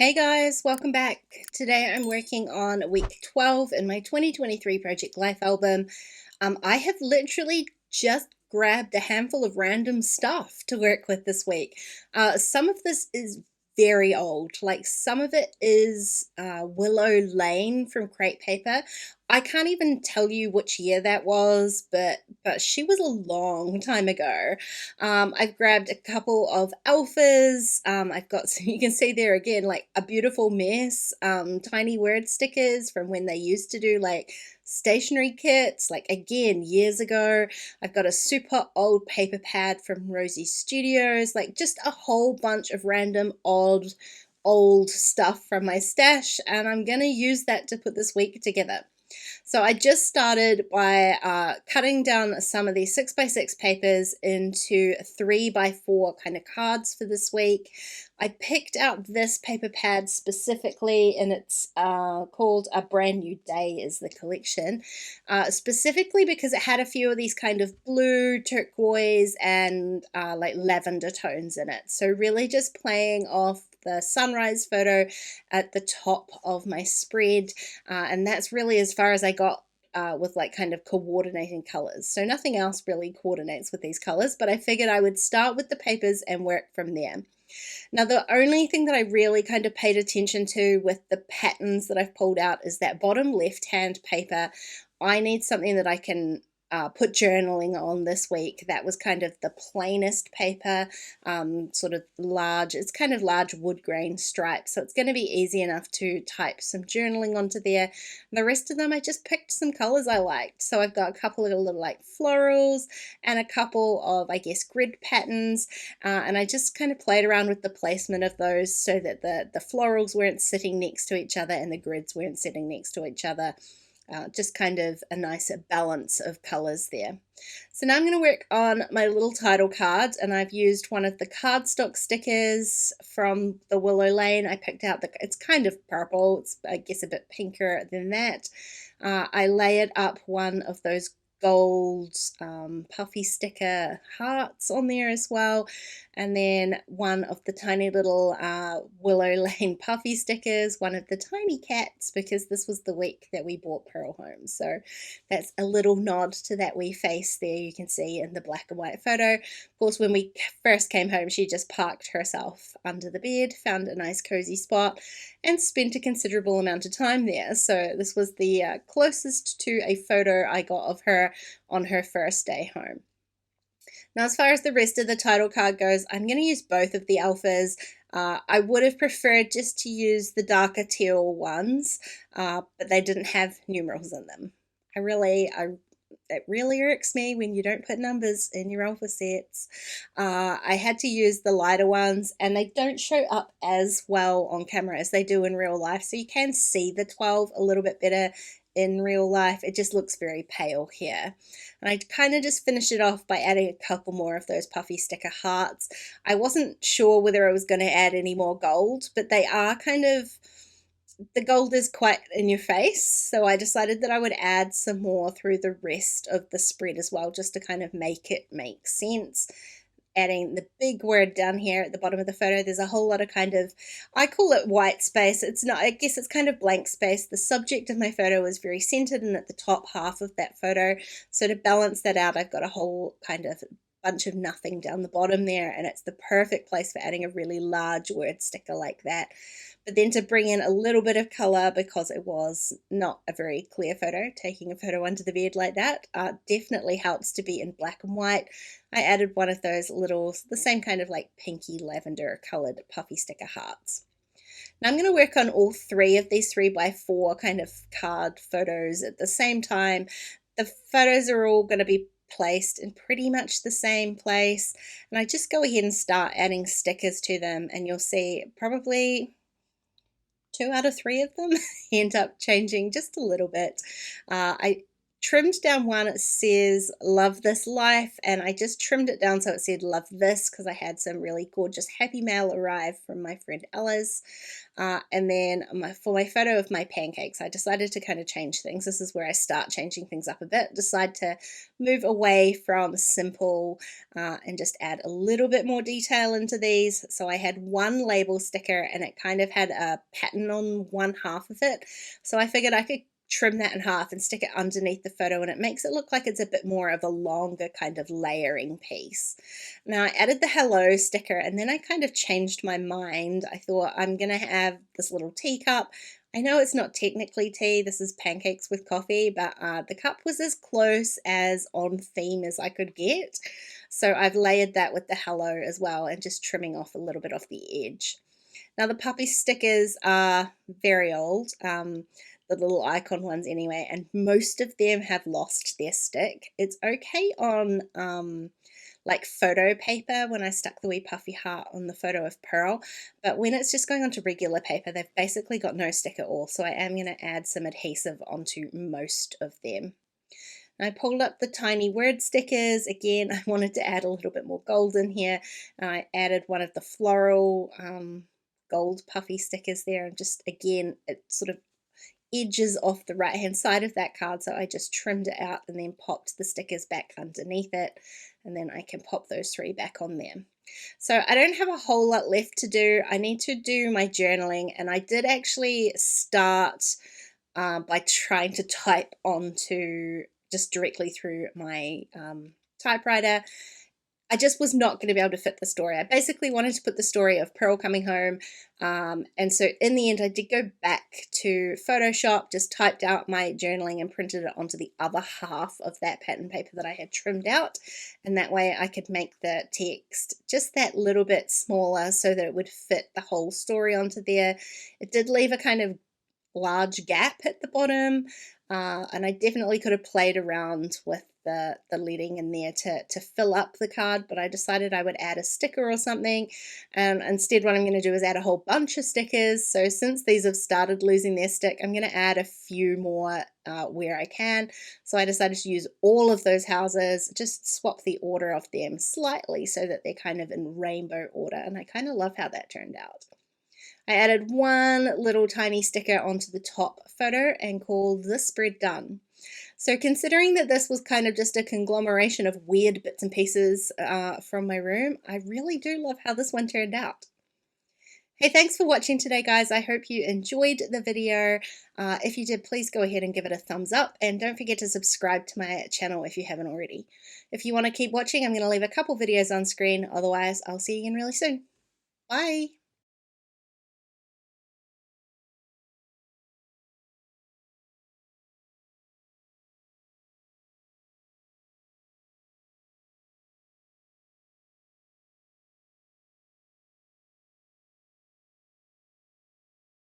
Hey guys, welcome back. Today I'm working on week 12 in my 2023 Project Life album. I have literally just grabbed a handful of random stuff to work with this week. Some of this is very old, like some of it is Willow Lane from Crate Paper. I can't even tell you which year that was, but she was a long time ago. I've grabbed a couple of alphas. I've got, so you can see there again, like a beautiful mess, tiny word stickers from when they used to do like stationery kits, like again, years ago. I've got a super old paper pad from Rosie Studios, like just a whole bunch of random old stuff from my stash, and I'm gonna use that to put this week together. So I just started by cutting down some of these 6x6 papers into 3x4 kind of cards for this week. I picked out this paper pad specifically, and it's called A Brand New Day is the collection, specifically because it had a few of these kind of blue, turquoise, and like lavender tones in it. So really just playing off the sunrise photo at the top of my spread, and that's really as far as I got with like kind of coordinating colors. So nothing else really coordinates with these colors, but I figured I would start with the papers and work from there. Now, the only thing that I really kind of paid attention to with the patterns that I've pulled out is that bottom left-hand paper. I need something that I can put journaling on this week. That was kind of the plainest paper, sort of large, it's kind of large wood grain stripes, so it's going to be easy enough to type some journaling onto there. The rest of them, I just picked some colors I liked. So I've got a couple of little like florals and a couple of, I guess, grid patterns, and I just kind of played around with the placement of those so that the florals weren't sitting next to each other and the grids weren't sitting next to each other. Just kind of a nicer balance of colors there. So now I'm going to work on my little title card, and I've used one of the cardstock stickers from the Willow Lane. I picked out it's kind of purple, it's I guess a bit pinker than that. I layered up one of those gold puffy sticker hearts on there as well, and then one of the tiny little Willow Lane puffy stickers, one of the tiny cats, because this was the week that we bought Pearl home. So that's a little nod to that wee face there you can see in the black and white photo. Of course, when we first came home, she just parked herself under the bed, found a nice cozy spot, and spent a considerable amount of time there. So this was the closest to a photo I got of her on her first day home. Now, as far as the rest of the title card goes, I'm going to use both of the alphas. I would have preferred just to use the darker teal ones, but they didn't have numerals in them. It really irks me when you don't put numbers in your alpha sets. I had to use the lighter ones, and they don't show up as well on camera as they do in real life, so you can see the 12 a little bit better in real life. It just looks very pale here. And I kind of just finished it off by adding a couple more of those puffy sticker hearts. I wasn't sure whether I was going to add any more gold, but they are kind of, the gold is quite in your face, so I decided that I would add some more through the rest of the spread as well, just to kind of make it make sense. Adding the big word down here at the bottom of the photo, there's a whole lot of kind of, I call it white space. It's not, I guess it's kind of blank space. The subject of my photo is very centered and at the top half of that photo. So to balance that out, I've got a whole kind of bunch of nothing down the bottom there, and it's the perfect place for adding a really large word sticker like that. But then to bring in a little bit of color, because it was not a very clear photo, taking a photo under the bed like that definitely helps to be in black and white. I added one of those little, the same kind of like pinky lavender colored puffy sticker hearts. Now I'm going to work on all three of these 3x4 kind of card photos at the same time. The photos are all going to be placed in pretty much the same place, and I just go ahead and start adding stickers to them, and you'll see probably 2 out of 3 of them end up changing just a little bit. I trimmed down one. It says love this life, and I just trimmed it down so it said love this because I had some really gorgeous happy mail arrive from my friend Ella's. And then for my photo of my pancakes, I decided to kind of change things. This is where I start changing things up a bit. Decide to move away from simple and just add a little bit more detail into these. So I had one label sticker and it kind of had a pattern on one half of it. So I figured I could trim that in half and stick it underneath the photo, and it makes it look like it's a bit more of a longer kind of layering piece. Now I added the hello sticker, and then I kind of changed my mind. I thought I'm gonna have this little teacup. I know it's not technically tea, this is pancakes with coffee, but the cup was as close as on theme as I could get. So I've layered that with the hello as well and just trimming off a little bit off the edge. Now the puppy stickers are very old, the little icon ones anyway, and most of them have lost their stick. It's okay on like photo paper when I stuck the wee puffy heart on the photo of Pearl, but when it's just going onto regular paper, they've basically got no stick at all, so I am going to add some adhesive onto most of them. I pulled up the tiny word stickers. Again, I wanted to add a little bit more gold in here. I added one of the floral gold puffy stickers there, and just again it sort of edges off the right hand side of that card, so I just trimmed it out and then popped the stickers back underneath it, and then I can pop those three back on there. So I don't have a whole lot left to do. I need to do my journaling, and I did actually start by trying to type onto just directly through my typewriter. I just was not going to be able to fit the story. I basically wanted to put the story of Pearl coming home, and so in the end I did go back to Photoshop, just typed out my journaling and printed it onto the other half of that pattern paper that I had trimmed out, and that way I could make the text just that little bit smaller so that it would fit the whole story onto there. It did leave a kind of large gap at the bottom, and I definitely could have played around with the leading in there to fill up the card, but I decided I would add a sticker or something. Instead what I'm going to do is add a whole bunch of stickers. So since these have started losing their stick, I'm going to add a few more where I can. So I decided to use all of those houses, just swap the order of them slightly so that they're kind of in rainbow order, and I kind of love how that turned out. I added one little tiny sticker onto the top photo and called this spread done. So considering that this was kind of just a conglomeration of weird bits and pieces from my room, I really do love how this one turned out. Hey, thanks for watching today, guys. I hope you enjoyed the video. If you did, please go ahead and give it a thumbs up, and don't forget to subscribe to my channel if you haven't already. If you want to keep watching, I'm going to leave a couple videos on screen. Otherwise, I'll see you again really soon. Bye.